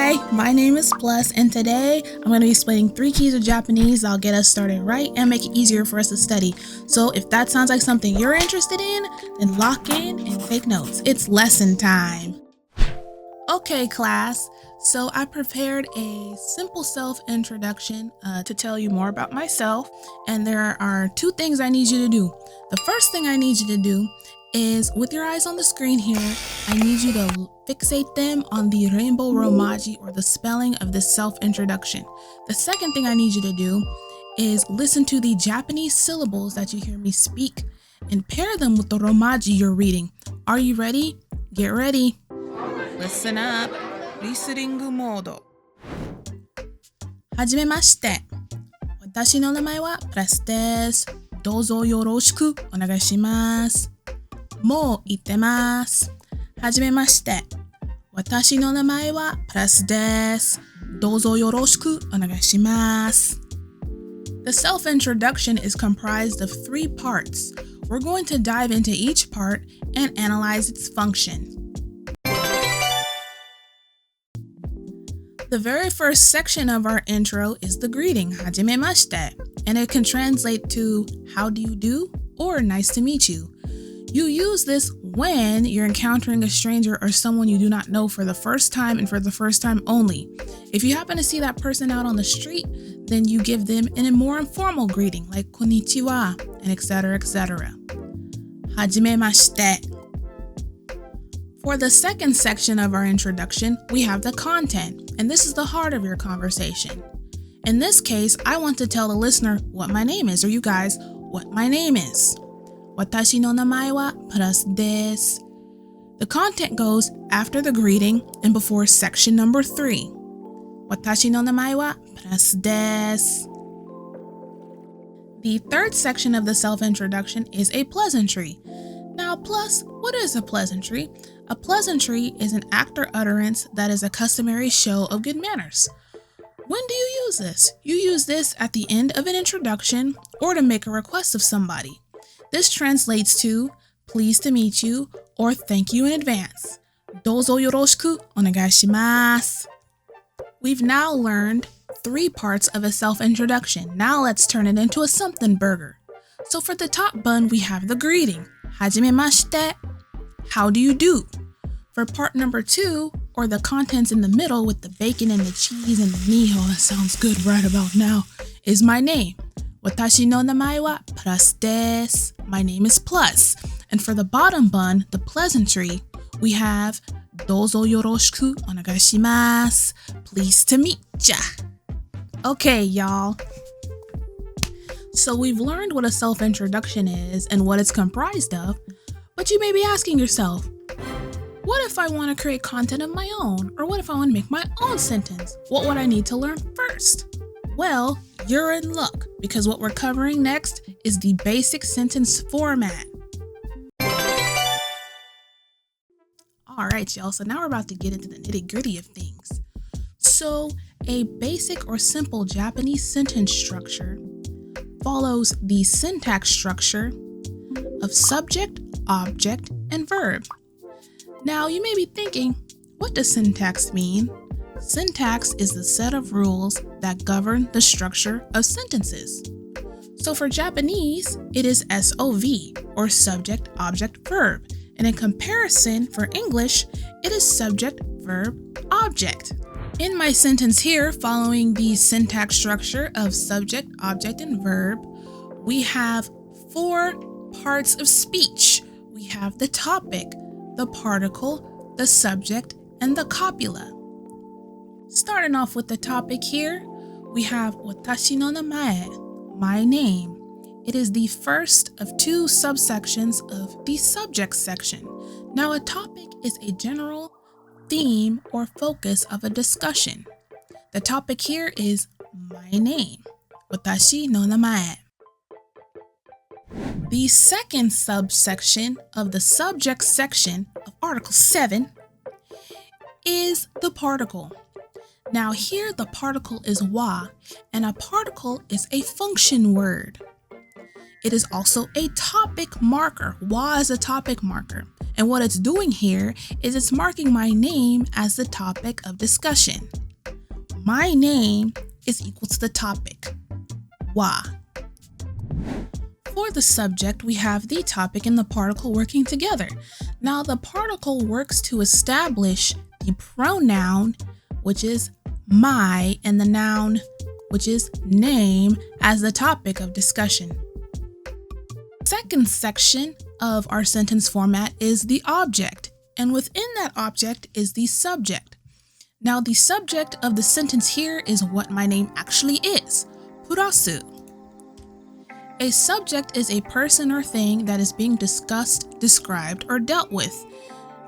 Hi, my name is Plus, and today I'm going to be explaining 3 keys of Japanese that'll get us started right and make it easier for us to study. So if that sounds like something you're interested in, then lock in and take notes. It's lesson time. Okay, class. So I prepared a simple self-introduction to tell you more about myself, and there are 2 things I need you to do. The first thing I need you to do is, with your eyes on the screen here, I need you to fixate them on the rainbow romaji, or the spelling of this self-introduction. The second thing I need you to do is listen to the Japanese syllables that you hear me speak and pair them with the romaji you're reading. Are you ready? Get ready. Listen up. Listening mode. はじめまして。私の名前はプラスです。どうぞよろしくお願いします。もう言ってます。はじめまして。私の名前はプラスです。どうぞよろしくお願いします。The self-introduction is comprised of 3 parts. We're going to dive into each part and analyze its function. The very first section of our intro is the greeting, はじめまして, and it can translate to how do you do or nice to meet you. You use this when you're encountering a stranger or someone you do not know for the first time and for the first time only. If you happen to see that person out on the street, then you give them a more informal greeting like こんにちは and etc. etc. はじめまして. For the second section of our introduction, we have the content, and this is the heart of your conversation. In this case, I want to tell the listener what my name is, or you guys, what my name is. 私の名前はプラスです. The content goes after the greeting and before section number 3. 私の名前はプラスです. The third section of the self-introduction is a pleasantry. Now, plus, what is a pleasantry? A pleasantry is an act or utterance that is a customary show of good manners. When do you use this? You use this at the end of an introduction or to make a request of somebody. This translates to pleased to meet you or thank you in advance. どうぞよろしくお願いします. We've now learned 3 parts of a self-introduction. Now let's turn it into a something burger. So for the top bun, we have the greeting. はじめまして. How do you do? For part number 2, or the contents in the middle with the bacon and the cheese and the miho, that sounds good right about now, is my name. 私の名前はプラスです. My name is Plus. And for the bottom bun, the pleasantry, we have どうぞよろしくお願いします. Pleased to meet ya. Okay, y'all. So we've learned what a self-introduction is and what it's comprised of, but you may be asking yourself, what if I want to create content of my own? Or what if I want to make my own sentence? What would I need to learn first? Well, you're in luck, because what we're covering next is the basic sentence format. Alright, y'all, so now we're about to get into the nitty-gritty of things. So, a basic or simple Japanese sentence structure follows the syntax structure of subject, object, and verb. Now, you may be thinking, what does syntax mean? Syntax is the set of rules that govern the structure of sentences. So for Japanese, it is SOV, or subject, object, verb. And in comparison, for English, it is subject, verb, object. In my sentence here, following the syntax structure of subject, object, and verb, we have 4 parts of speech. We have the topic, the particle, the subject, and the copula. Starting off with the topic here, we have 私の名前, my name. It is the first of 2 subsections of the subject section. Now, a topic is a general theme or focus of a discussion. The topic here is my name. 私の名前. The second subsection of the subject section of Article 7 is the particle. Now here the particle is wa, and a particle is a function word. It is also a topic marker. Wa is a topic marker. And what it's doing here is it's marking my name as the topic of discussion. My name is equal to the topic. Wa. For the subject, we have the topic and the particle working together. Now, the particle works to establish the pronoun, which is my, and the noun, which is name, as the topic of discussion. Second section of our sentence format is the object, and within that object is the subject. Now, the subject of the sentence here is what my name actually is, purasu. A subject is a person or thing that is being discussed, described, or dealt with.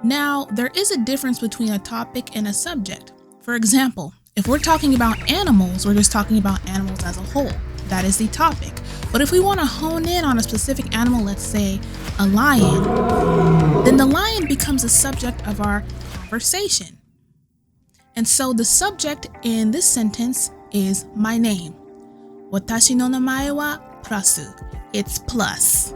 Now, there is a difference between a topic and a subject. For example, if we're talking about animals, we're just talking about animals as a whole. That is the topic. But if we want to hone in on a specific animal, let's say a lion, then the lion becomes the subject of our conversation. And so the subject in this sentence is my name. Watashi no namae wa purasu. It's plus.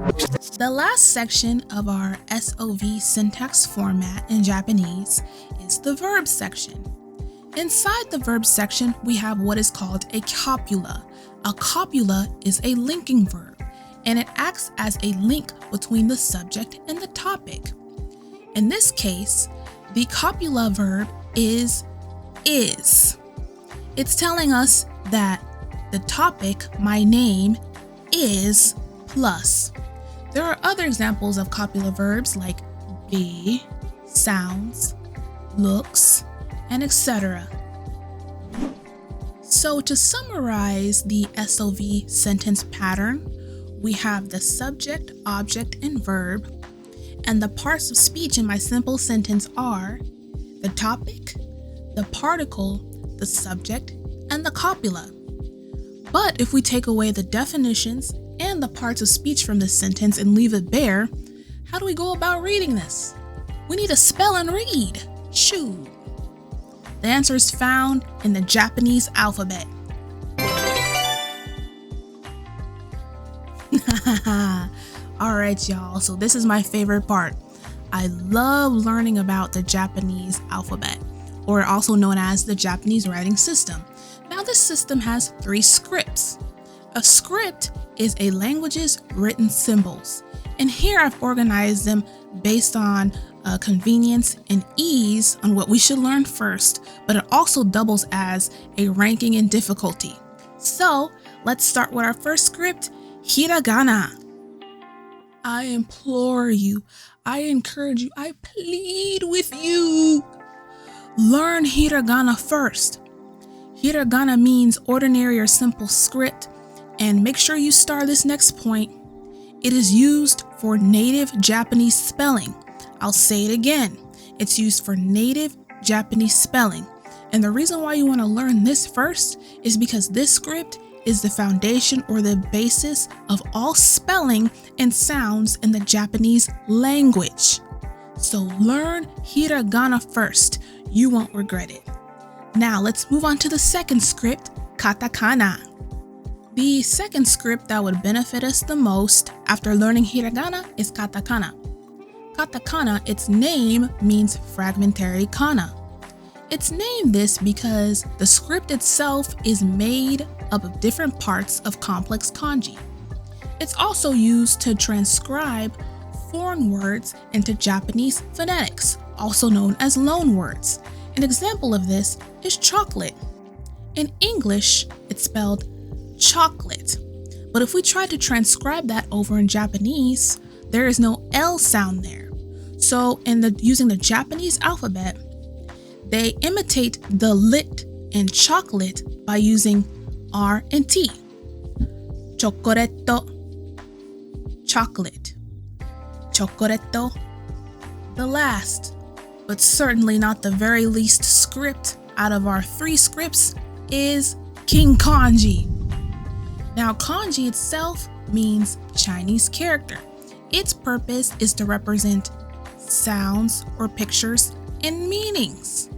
The last section of our SOV syntax format in Japanese is the verb section. Inside the verb section, we have what is called a copula. A copula is a linking verb, and it acts as a link between the subject and the topic. In this case, the copula verb is. It's telling us that the topic, my name, is plus. There are other examples of copula verbs like be, sounds, looks, and etc. So to summarize the SOV sentence pattern, we have the subject, object, and verb, and the parts of speech in my simple sentence are the topic, the particle, the subject, and the copula. But if we take away the definitions and the parts of speech from this sentence and leave it bare, how do we go about reading this? We need to spell and read. Shoo. The answer is found in the Japanese alphabet. Alright, y'all, so this is my favorite part. I love learning about the Japanese alphabet, or also known as the Japanese writing system. Now, this system has 3 scripts. A script is a language's written symbols, and here I've organized them based on convenience and ease on what we should learn first, but it also doubles as a ranking in difficulty. So let's start with our first script, hiragana. I implore you, I encourage you, I plead with you. Learn hiragana first. Hiragana means ordinary or simple script, and make sure you star this next point. It is used for native Japanese spelling. I'll say it again. It's used for native Japanese spelling. And the reason why you want to learn this first is because this script is the foundation or the basis of all spelling and sounds in the Japanese language. So learn hiragana first. You won't regret it. Now let's move on to the second script, katakana. The second script that would benefit us the most after learning hiragana is katakana. Katakana, its name means fragmentary kana. It's named this because the script itself is made up of different parts of complex kanji. It's also used to transcribe foreign words into Japanese phonetics, also known as loanwords. An example of this is chocolate. In English, it's spelled chocolate. But if we try to transcribe that over in Japanese, there is no L sound there. So using the Japanese alphabet, they imitate the lit in chocolate by using R and T. Chocoretto, chocolate. Chocoretto. The last, but certainly not the very least script out of our 3 scripts is King Kanji. Now, kanji itself means Chinese character. Its purpose is to represent sounds or pictures and meanings.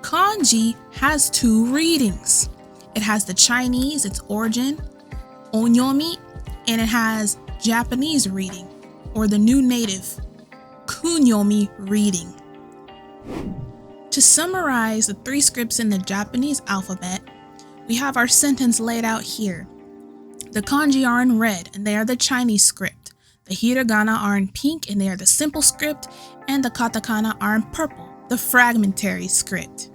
Kanji has 2 readings. It has the Chinese, its origin, onyomi, and it has Japanese reading, or the new native kunyomi reading. To summarize the 3 scripts in the Japanese alphabet, we have our sentence laid out here. The kanji are in red, and they are the Chinese script. The hiragana are in pink, and they are the simple script. And the katakana are in purple, the fragmentary script.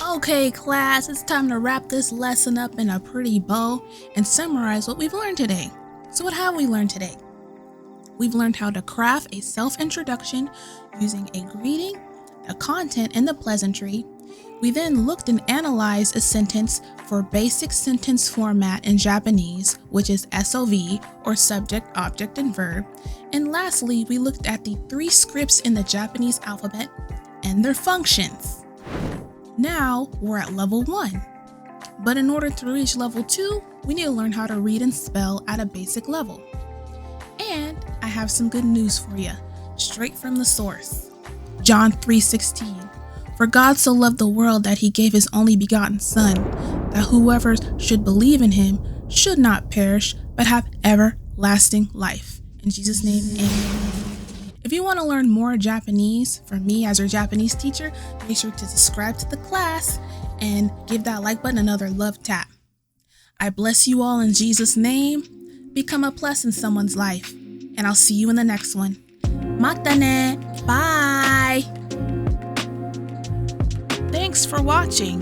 Okay, class, it's time to wrap this lesson up in a pretty bow and summarize what we've learned today. So what have we learned today? We've learned how to craft a self-introduction using a greeting, the content, and the pleasantry. We then looked and analyzed a sentence for basic sentence format in Japanese, which is SOV, or subject, object, and verb. And lastly, we looked at the 3 scripts in the Japanese alphabet and their functions. Now we're at level 1. But in order to reach level 2, we need to learn how to read and spell at a basic level. And I have some good news for you, straight from the source. John 3:16. For God so loved the world that he gave his only begotten Son, that whoever should believe in him should not perish, but have everlasting life. In Jesus' name, amen. If you want to learn more Japanese from me as your Japanese teacher, make sure to subscribe to the class and give that like button another love tap. I bless you all in Jesus' name. Become a plus in someone's life. And I'll see you in the next one. Mata ne! Bye! Thanks for watching.